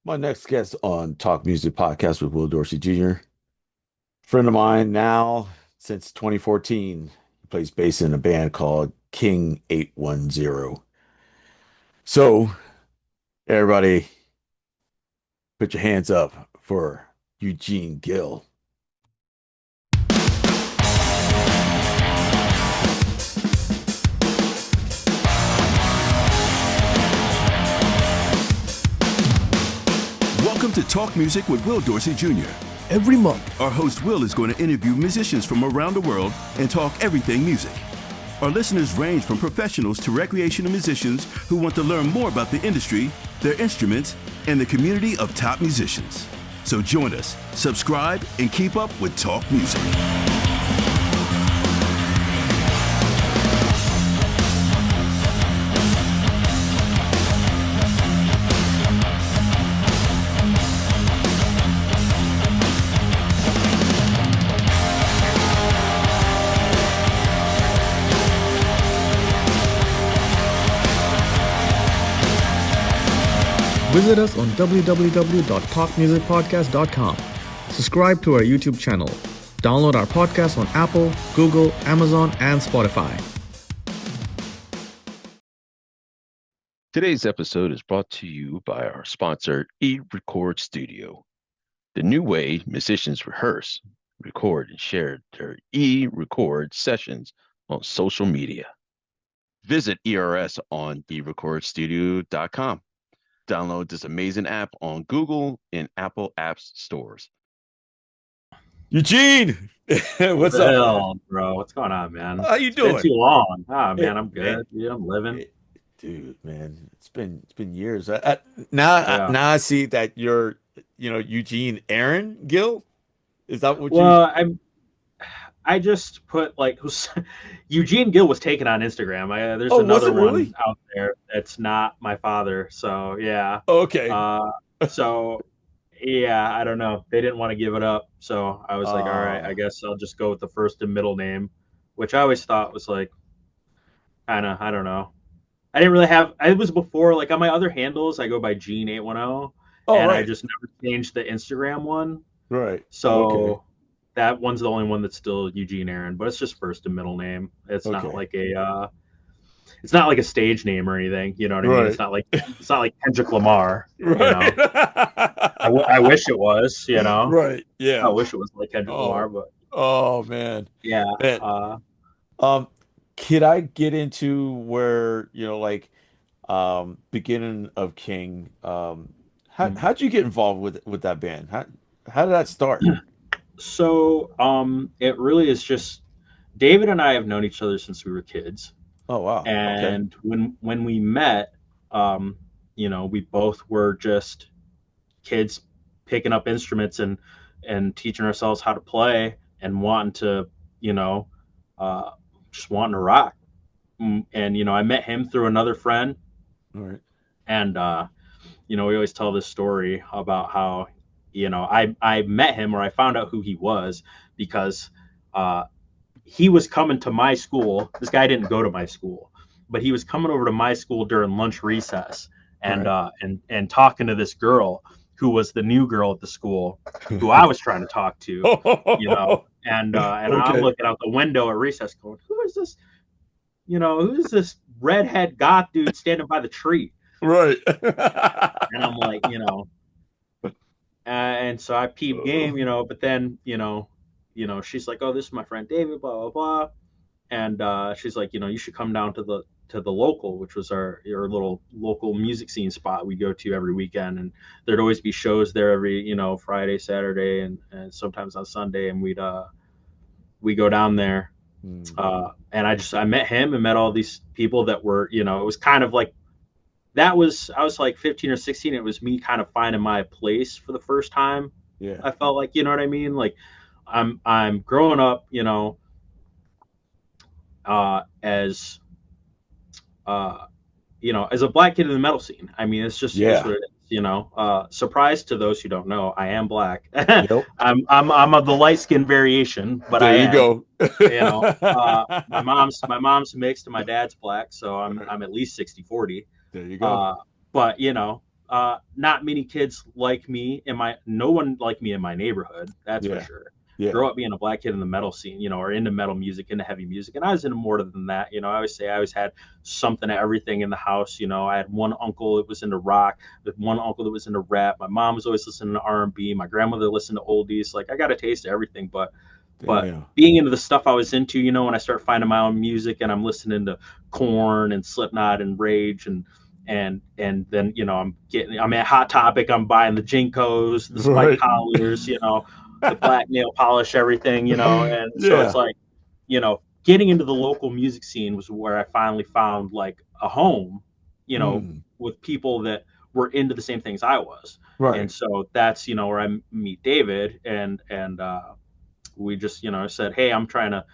My next guest on Talk Music Podcast with Will Dorsey Jr. Friend of mine now since 2014. He plays bass in a band called King 810. So, everybody, put your hands up for Eugene Gil. Welcome to Talk Music with Will Dorsey Jr. Every month, Our host Will is going to interview musicians from around the world and talk everything music. Our listeners range from professionals to recreational musicians who want to learn more about the industry, their instruments, and the community of top musicians. So join us, subscribe, and keep up with Talk Music. visit us on www.talkmusicpodcast.com. Subscribe to our YouTube channel. Download our podcast on Apple, Google, Amazon, and Spotify. Today's episode is brought to you by our sponsor, eRecord Studio, the new way musicians rehearse, record, and share their eRecord sessions on social media. Visit ERS on eRecordStudio.com. Download this amazing app on Google and Apple Apps stores. Eugene, what's up, Hell, bro? What's going on, man? How you It's been doing? too long. Ah, Hey, man, I'm good. man. Yeah, I'm living. Dude, man, it's been years. Now I see that you're, Eugene Aaron Gil. Is that what you? Well, I just put like Eugene Gil was taken on Instagram. There's Oh, was another it really? one out there that's not my father. So yeah. Okay. So yeah, I don't know. They didn't want to give it up, so I was like, all right, Oh. I guess I'll just go with the first and middle name, which I always thought was like kind of, I don't know. I didn't really have. It was before, like on my other handles, I go by Gene 810, Oh, and I right. just never changed the Instagram one. Right. So Okay. that one's the only one that's still Eugene Aaron, but it's just first and middle name. It's not Okay. like it's not like a stage name or anything. You know what I mean? Right. It's not like Kendrick Lamar. Right. I wish it was. Right. I Yeah. wish it was like Kendrick Lamar, Oh. but Oh man. yeah. Man. Um, could I get into where, beginning of King, how'd you get involved with that band? How did that start? So it really is just David and I have known each other since we were kids. Oh wow. Okay. And when we met, we both were just kids picking up instruments and teaching ourselves how to play and wanting to, uh, just wanting to rock. And I met him through another friend, All right. and we always tell this story about how, I met him, or I found out who he was because he was coming to my school. This guy didn't go to my school, but he was coming over to my school during lunch recess and Right. and talking to this girl who was the new girl at the school, who I was trying to talk to, and I'm Okay. looking out the window at recess going, who is this? Who's this redhead goth dude standing by the tree? Right. And I'm like, and so I peep game, but then, she's like, oh, this is my friend David, blah, blah, blah. And she's like, you should come down to the local, which was our little local music scene spot we go to every weekend. And there'd always be shows there every, Friday, Saturday, and sometimes on Sunday. And we go down there. And I met him and met all these people that were, it was kind of like, I was like 15 or 16. It was me kind of finding my place for the first time. Yeah. I felt like, you know what I mean? Like I'm growing up, as as a black kid in the metal scene. I mean, it's just Yeah. it's what it is, surprise to those who don't know, I am black. Yep. I'm of the light skin variation, but There I you am. go. My mom's mixed and my dad's black, so I'm at least 60-40. There you go. But not many kids like me no one like me in my neighborhood, that's for Yeah. sure. Yeah. Grow up being a black kid in the metal scene, or into metal music, into heavy music, and I was into more than that. I always say I always had something of everything in the house. I had one uncle that was into rock, with one uncle that was into rap. My mom was always listening to R&B. My grandmother listened to oldies. Like, I got a taste of everything, but Damn. being into the stuff I was into, when I start finding my own music and I'm listening to Korn and Slipknot and Rage and then I'm at Hot Topic, I'm buying the Jinkos, the spike Right. collars, the black nail polish, everything, and so it's Yeah. like, getting into the local music scene was where I finally found like a home, Mm. with people that were into the same things I was. And Right. so that's, where I meet David, and we just, said, hey, I'm trying to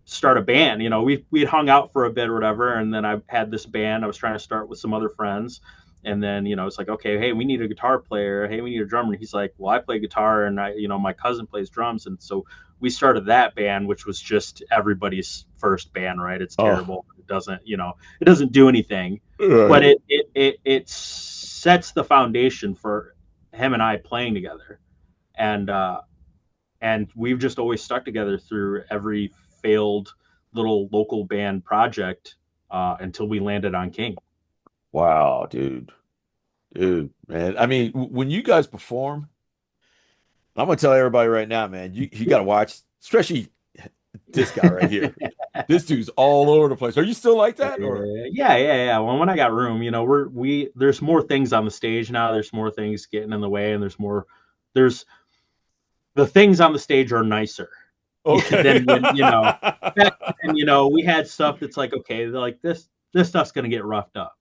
start a band. We had hung out for a bit or whatever, and then I had this band I was trying to start with some other friends. And then, it's like, okay, hey, we need a guitar player. Hey, we need a drummer. And he's like, well, I play guitar, and my cousin plays drums. And so we started that band, which was just everybody's first band, right? It's Oh, terrible. It doesn't do anything, but right. it sets the foundation for him and I playing together. And we've just always stuck together through every failed little local band project, until we landed on King. Wow, dude. Dude, man. I mean, when you guys perform, I'm gonna tell everybody right now, man, you gotta watch, especially this guy right here. This dude's all over the place. Are you still like that? Or Yeah. Well, when I got room, there's more things on the stage now. There's more things getting in the way, and there's the things on the stage are nicer okay. than when. Back then, we had stuff that's like, okay, like this stuff's gonna get roughed up.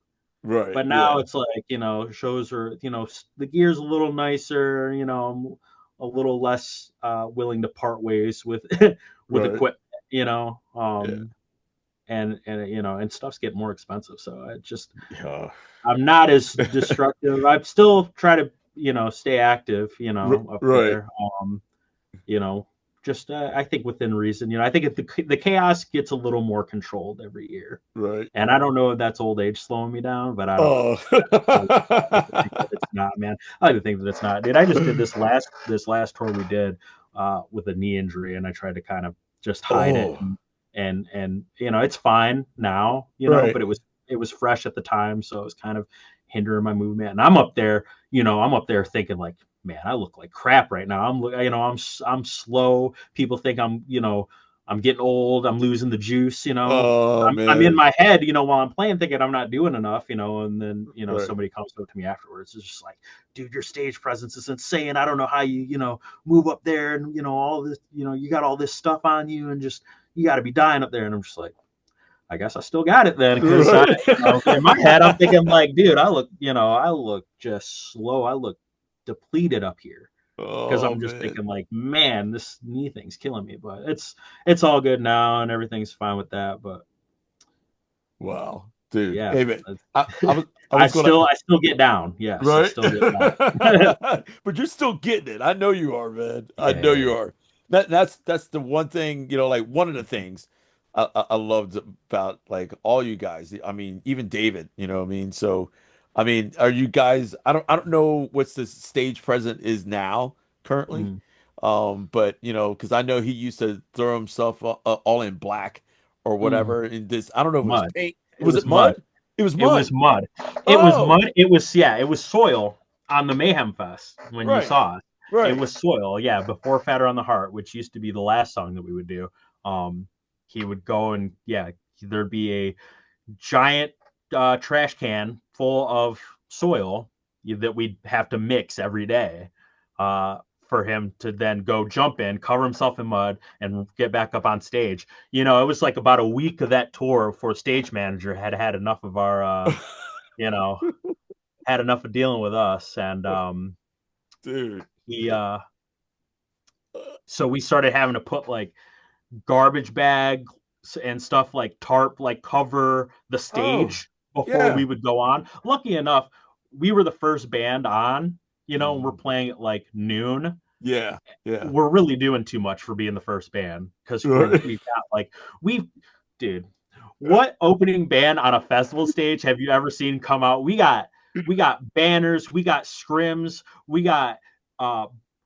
Right. But now Yeah. it's like, shows are, the gear's a little nicer, I'm a little less willing to part ways with with Right. equipment, Yeah. and stuff's getting more expensive. So Yeah. I'm not as destructive. I still try to, stay active, up Right. there. You know, just I think within reason. I think if the chaos gets a little more controlled every year. Right. And I don't know if that's old age slowing me down, but I don't know. Oh. I like to think that it's not, man. I like to think that it's not. Dude, I just did this last tour we did with a knee injury, and I tried to kind of just hide it, Oh. and it's fine now, Right. but it was fresh at the time, so it was kind of hindering my movement. And I'm up there thinking like, man, I look like crap right now. I'm slow. People think I'm getting old. I'm losing the juice. Oh I'm in man. my head, while I'm playing, thinking I'm not doing enough, and then, Right. somebody comes up to me afterwards. It's just like, dude, your stage presence is insane. I don't know how you, move up there and, all this, you got all this stuff on you and just, you got to be dying up there. And I'm just like, I guess I still got it then. Cause Right. in my head, I'm thinking like, dude, I look just slow. I look depleted up here. Because Oh I'm just man. thinking like, man, this knee thing's killing me. But it's all good now and everything's fine with that. But Wow. Dude. yeah, Hey man. I I was gonna still get down. Yes, I right. still get down. But you're still getting it. I know you are, man. I know Yeah. you are. That's the one thing, like one of the things I loved about like all you guys. I mean, even David, you know what I mean? So, I mean, are you guys, I don't know what's the stage present is now currently. Mm. But because I know he used to throw himself all in black or Mm. whatever in this. I don't know if it was Mud. paint. It Was it was mud. mud? It was It was mud. mud. It was Oh, mud. It was soil on the Mayhem Fest when you right. saw it. It Right. was soil, yeah, before Fatter on the Heart, which used to be the last song that we would do. He would go and yeah, there'd be a giant trash can full of soil that we'd have to mix every day, for him to then go jump in, cover himself in mud, and get back up on stage. It was like about a week of that tour before stage manager had enough of our, you know, had enough of dealing with us, and Dude. he, so we started having to put like garbage bags and stuff like tarp like cover the Oh, stage before yeah. we would go on. Lucky enough, we were the first band on, and we're Mhm. playing at like noon. Yeah. Yeah. We're really doing too much for being the first band because Right. we've got like we dude, what opening band on a festival stage have you ever seen come out? We got banners, we got scrims, we got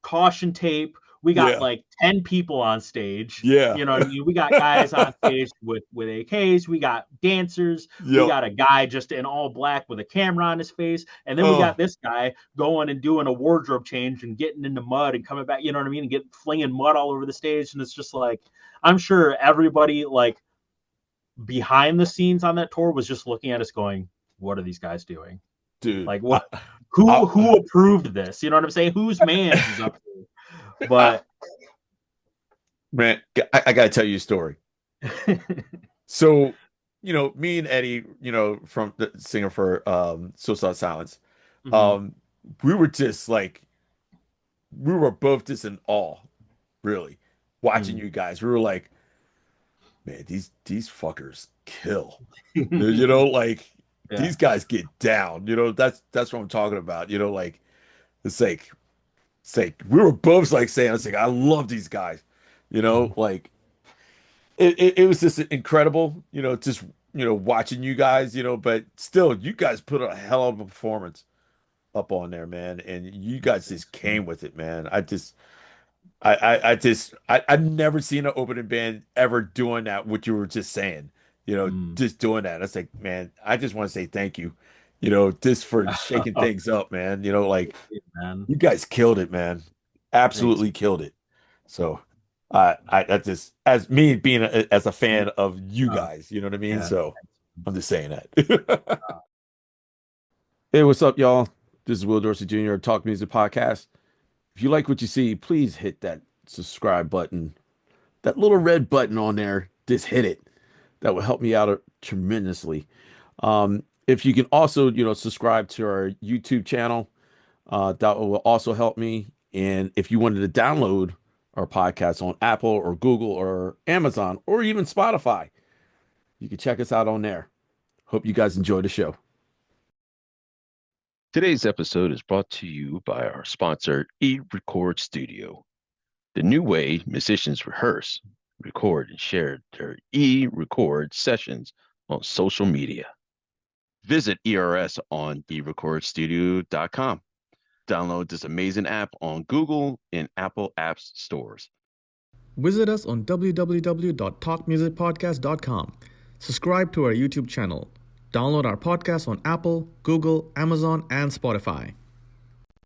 caution tape, we got Yeah. like 10 people on stage. Yeah. You know what I mean? We got guys on stage with AKs, we got dancers, we Yep. got a guy just in all black with a camera on his face, and then we Oh, got this guy going and doing a wardrobe change and getting into mud and coming back, you know what I mean, and getting flinging mud all over the stage. And it's just like, I'm sure everybody like behind the scenes on that tour was just looking at us going, what are these guys doing? dude. Like, what? Who approved this? You know what I'm saying? Whose man is up to? But man, I gotta tell you a story. So, me and Eddie, from the singer for Suicide Silence, um, we were just like, we were both just in awe, really, watching you guys. We were like, man, these fuckers kill. Like yeah. these guys get down. That's what I'm talking about. Like it's like we were both like saying, it's like I love these guys. Like it was just incredible, just watching you guys, but still you guys put a hell of a performance up on there, man. And you guys just came with it, man. I've never seen an opening band ever doing that, what you were just saying, just doing that. It's like, man, I just want to say thank you, just for shaking things up, man. Like man. you guys killed it, man. Absolutely killed it. So I just, as me being as a fan of you guys, you know what I mean? Yeah. So I'm just saying that. Hey, what's up, y'all? This is Will Dorsey Jr., Talk Music Podcast. If you like what you see, please hit that subscribe button, that little red button on there. Just hit it. That will help me out tremendously. If you can also, subscribe to our YouTube channel, that will also help me. And if you wanted to download our podcast on Apple or Google or Amazon or even Spotify, you can check us out on there. Hope you guys enjoy the show. Today's episode is brought to you by our sponsor, 𝐸 Studio, the new way musicians rehearse, record, and share their 𝐸 sessions on social media. Visit ERS on 𝐸recordstudio.com. Download this amazing app on Google and Apple Apps stores. Visit us on www.talkmusicpodcast.com. Subscribe to our YouTube channel. Download our podcast on Apple, Google, Amazon, and Spotify.